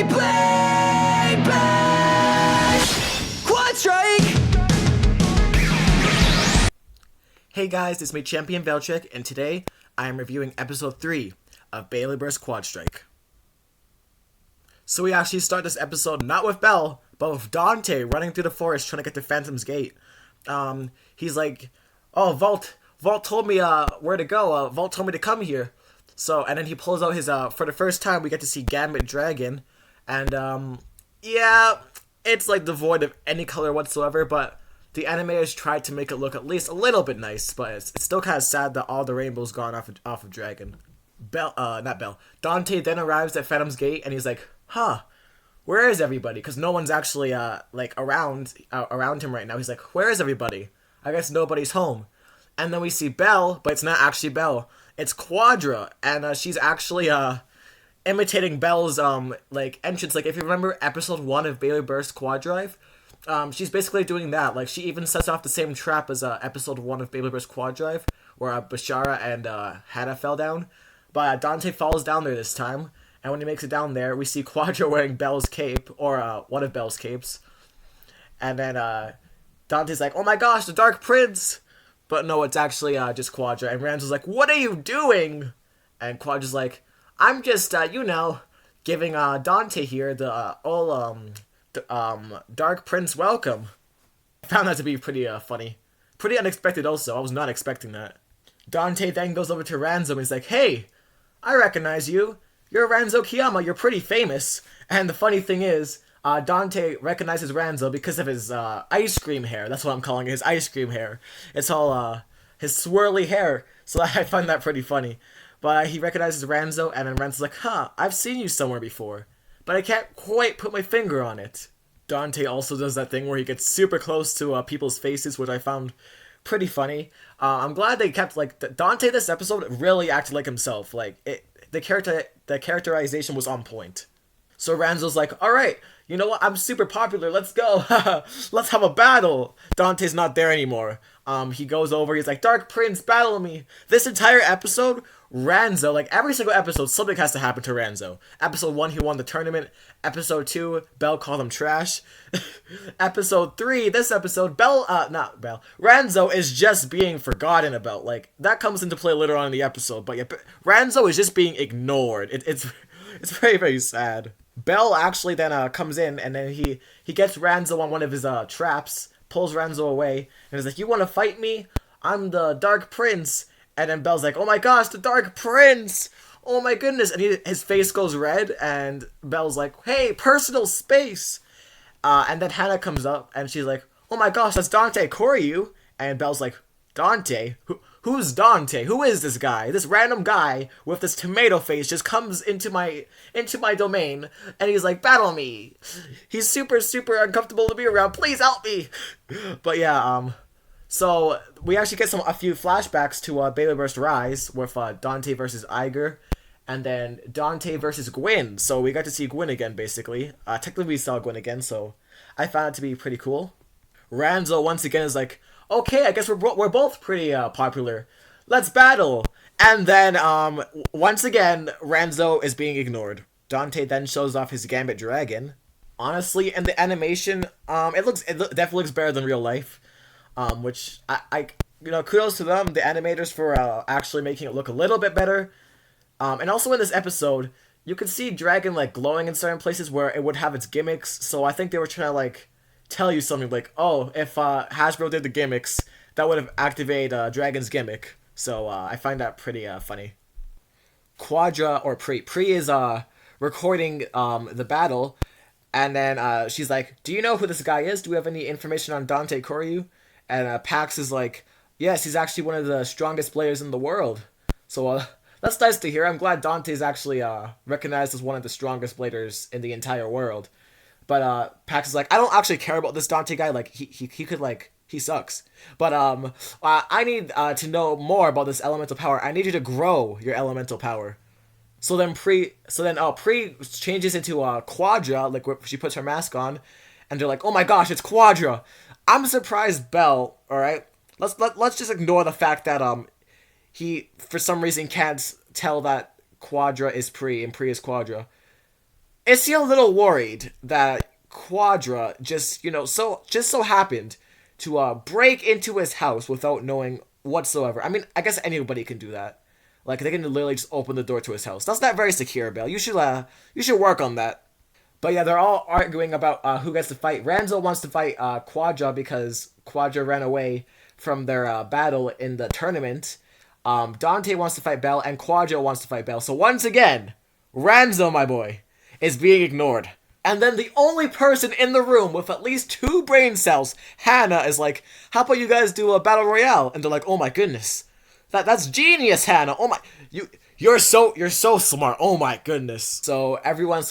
Beyblade! Quadstrike! Hey guys, it's me Champion Velchik, and today I am reviewing episode 3 of Beyblade vs. Quadstrike. So we actually start this episode not with Belle, but with Dante running through the forest trying to get to Phantom's Gate. He's like, oh, Vault told me where to go, Vault told me to come here. So, and then he pulls out his, for the first time we get to see Gambit Dragon, and yeah, it's like devoid of any color whatsoever, but the animators tried to make it look at least a little bit nice, but it's still kind of sad that all the rainbow's gone off of Dragon. Not Belle. Dante then arrives at Phantom's Gate, and he's like, huh, where is everybody? Because no one's actually, like, around him right now. He's like, where is everybody? I guess nobody's home. And then we see Belle, but it's not actually Belle. It's Quadra, and she's actually, imitating Belle's, like, entrance. Like, if you remember episode 1 of Beyblade Burst Quadrive, she's basically doing that. Like, she even sets off the same trap as, episode 1 of Beyblade Burst Quadrive, where, Bashara and, Hannah fell down. But, Dante falls down there this time, and when he makes it down there, we see Quadra wearing Belle's cape, or, one of Belle's capes. And then, Dante's like, oh my gosh, the Dark Prince! But no, it's actually, just Quadra. And Rams's like, what are you doing? And Quadra's like, I'm just, giving, Dante here the, Dark Prince welcome. I found that to be pretty, funny. Pretty unexpected also. I was not expecting that. Dante then goes over to Ranzo and he's like, hey, I recognize you. You're Ranzo Kiyama. You're pretty famous. And the funny thing is, Dante recognizes Ranzo because of his, ice cream hair. That's what I'm calling it, his ice cream hair. It's all, his swirly hair. So I find that pretty funny. But he recognizes Ranzo, and then Ranzo's like, huh, I've seen you somewhere before. But I can't quite put my finger on it. Dante also does that thing where he gets super close to, people's faces, which I found pretty funny. I'm glad they kept, like, Dante this episode really acted like himself. Like, the characterization was on point. So Ranzo's like, alright, you know what, I'm super popular, let's go, let's have a battle. Dante's not there anymore. He goes over, he's like, Dark Prince, battle me. This entire episode, Ranzo, like every single episode, something has to happen to Ranzo. Episode 1, he won the tournament. Episode 2, Belle called him trash. Episode 3, this episode, Ranzo is just being forgotten about. Like, that comes into play later on in the episode, but yeah, Ranzo is just being ignored. It's very, very sad. Belle actually then comes in, and then he gets Ranzo on one of his traps, pulls Ranzo away, and is like, you want to fight me? I'm the Dark Prince. And then Belle's like, oh my gosh, the Dark Prince! Oh my goodness! And his face goes red, and Belle's like, hey, personal space! And then Hannah comes up, and she's like, oh my gosh, that's Dante Koryu! And Belle's like, Dante? Who's Dante? Who is this guy? This random guy with this tomato face just comes into my domain, and he's like, battle me! He's super, super uncomfortable to be around, please help me! But yeah, so we actually get a few flashbacks to Beyblade Burst Rise with Dante versus Iger, and then Dante versus Gwyn. So we got to see Gwyn again, basically. Technically we saw Gwyn again, so I found it to be pretty cool. Ranzo once again is like, okay, I guess we're both pretty popular. Let's battle. And then once again, Ranzo is being ignored. Dante then shows off his Gambit Dragon. Honestly, in the animation, it definitely looks better than real life. Which I kudos to them, the animators, for actually making it look a little bit better. And also in this episode, you can see Dragon like glowing in certain places where it would have its gimmicks. So I think they were trying to like tell you something like, oh, if Hasbro did the gimmicks, that would have activated Dragon's gimmick. So I find that pretty funny. Quadra or Pri is recording the battle, and then she's like, do you know who this guy is? Do we have any information on Dante Koryu? And Pax is like, yes, he's actually one of the strongest players in the world. So that's nice to hear. I'm glad Dante's actually recognized as one of the strongest players in the entire world. But Pax is like, I don't actually care about this Dante guy. Like, he could, like, he sucks. But I need to know more about this elemental power. I need you to grow your elemental power. So then Pri changes into Quadra, like she puts her mask on, and they're like, oh my gosh, it's Quadra. I'm surprised Belle, alright? Let's just ignore the fact that he for some reason can't tell that Quadra is Pri and Pri is Quadra. Is he a little worried that Quadra just so happened to break into his house without knowing whatsoever? I mean, I guess anybody can do that. Like they can literally just open the door to his house. That's not very secure, Bill. You should work on that. But yeah, they're all arguing about who gets to fight. Ranzo wants to fight Quadra because Quadra ran away from their battle in the tournament. Dante wants to fight Bell, and Quadra wants to fight Bell. So once again, Ranzo, my boy, is being ignored. And then the only person in the room with at least 2 brain cells, Hannah, is like, how about you guys do a battle royale? And they're like, oh my goodness. That's genius, Hannah. Oh my, you're so smart. Oh my goodness. So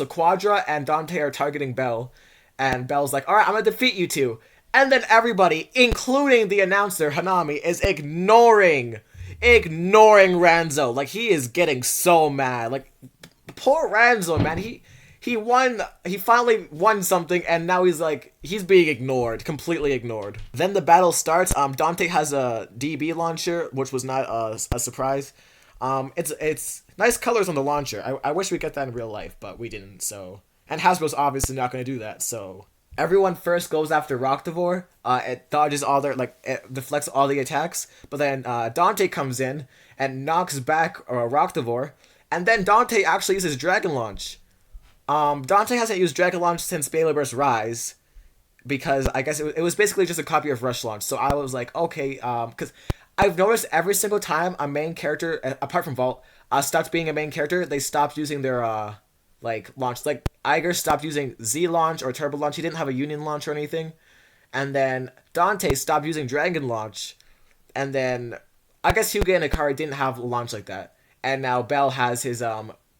Quadra and Dante are targeting Bell, and Bell's like, all right, I'm gonna defeat you two. And then everybody, including the announcer Hanami, is ignoring Ranzo. Like he is getting so mad. Like poor Ranzo, man. He finally won something, and now he's being ignored, completely ignored. Then the battle starts. Dante has a DB launcher, which was not a surprise. It's nice colors on the launcher. I wish we get that in real life, but we didn't. So, and Hasbro's obviously not going to do that. So everyone first goes after Rocktavor. It dodges it deflects all the attacks, but then Dante comes in and knocks back Rocktavor, and then Dante actually uses Dragon Launch. Dante hasn't used Dragon Launch since Beyblade Burst Rise, because I guess it was basically just a copy of Rush Launch. So I was like, okay, because I've noticed every single time a main character, apart from Vault, stopped being a main character, they stopped using their launch. Like Iger stopped using Z Launch or Turbo Launch. He didn't have a Union Launch or anything. And then Dante stopped using Dragon Launch. And then I guess Hyuga and Ikari didn't have a launch like that. And now Bell has his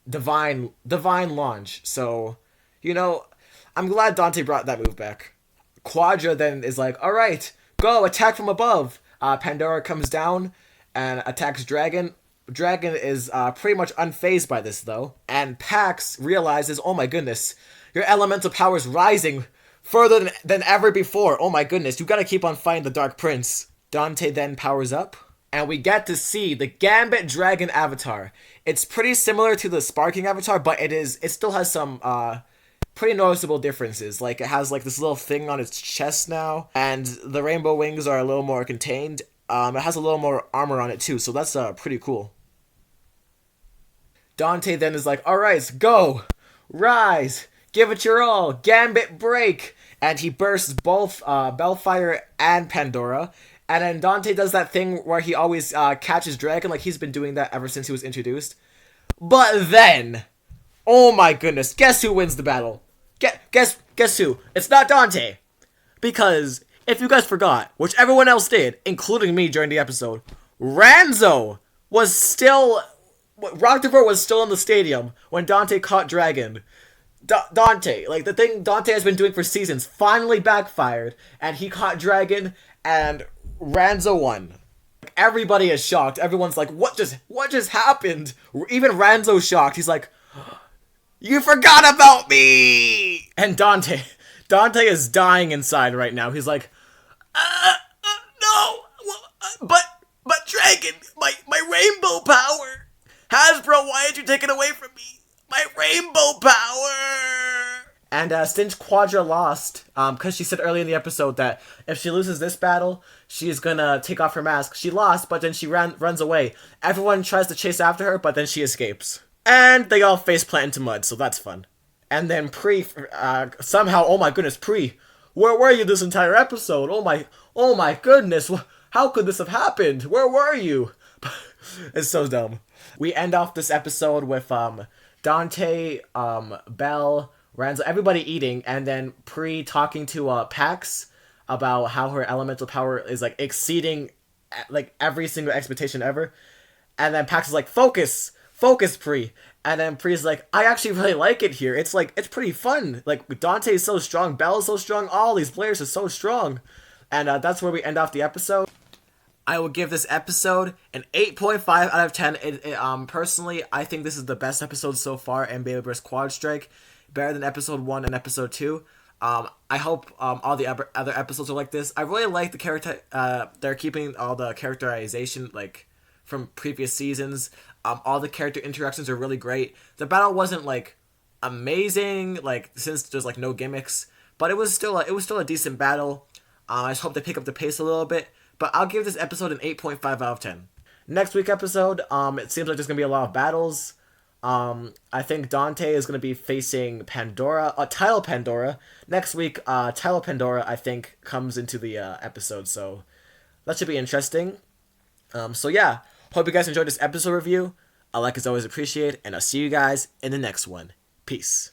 divine launch. So, I'm glad Dante brought that move back. Quadra then is like, all right, go attack from above. Pandora comes down and attacks Dragon. Dragon is pretty much unfazed by this though, and Pax realizes, oh my goodness, your elemental power is rising further than ever before. Oh my goodness, you gotta keep on fighting the Dark Prince. Dante then powers up, and we get to see the Gambit Dragon avatar. It's pretty similar to the Sparking avatar, but it still has some pretty noticeable differences. Like it has this little thing on its chest now, and the rainbow wings are a little more contained. It has a little more armor on it too, so that's pretty cool. Dante then is like, alright, go! Rise! Give it your all! Gambit break! And he bursts both Bellfire and Pandora. And then Dante does that thing where he always catches Dragon, like he's been doing that ever since he was introduced. But then, oh my goodness, guess who wins the battle? Guess who? It's not Dante. Because, if you guys forgot, which everyone else did, including me during the episode, Ranzo was still... Rocktavor was still in the stadium when Dante caught Dragon. Dante, the thing Dante has been doing for seasons, finally backfired, and he caught Dragon, and Ranzo won. Everybody is shocked. Everyone's like, what just happened? Even Ranzo's shocked. He's like, you forgot about me! And Dante is dying inside right now. He's like, no, but Dragon, my rainbow power. Hasbro, why did you take it away from me? My rainbow power! And since Quadra lost, because she said earlier in the episode that if she loses this battle, she's gonna take off her mask. She lost, but then she runs away. Everyone tries to chase after her, but then she escapes. And they all faceplant into mud, so that's fun. And then Pri, somehow, oh my goodness, Pri, where were you this entire episode? Oh my goodness, how could this have happened? Where were you? It's so dumb. We end off this episode with Dante, Belle, Ranzo, everybody eating, and then Pri talking to Pax about how her elemental power is exceeding every single expectation ever. And then Pax is like, focus Pri. And then Pri's like, I actually really like it here. It's pretty fun. Dante is so strong, Belle is so strong, all these players are so strong. And that's where we end off the episode. I will give this episode an 8.5 out of 10. Personally, I think this is the best episode so far in Beyblade Burst Quadstrike. Better than episode 1 and episode 2. I hope all the other episodes are like this. I really like the character. They're keeping all the characterization from previous seasons. All the character interactions are really great. The battle wasn't amazing, like since there's like no gimmicks, but it was still a decent battle. I just hope they pick up the pace a little bit, but I'll give this episode an 8.5 out of 10. Next week episode, it seems like there's gonna be a lot of battles. I think Dante is gonna be facing Pandora, Tile Pandora next week. Tile Pandora, I think, comes into the episode, so that should be interesting. So yeah, hope you guys enjoyed this episode review. A like is always appreciated, and I'll see you guys in the next one. Peace.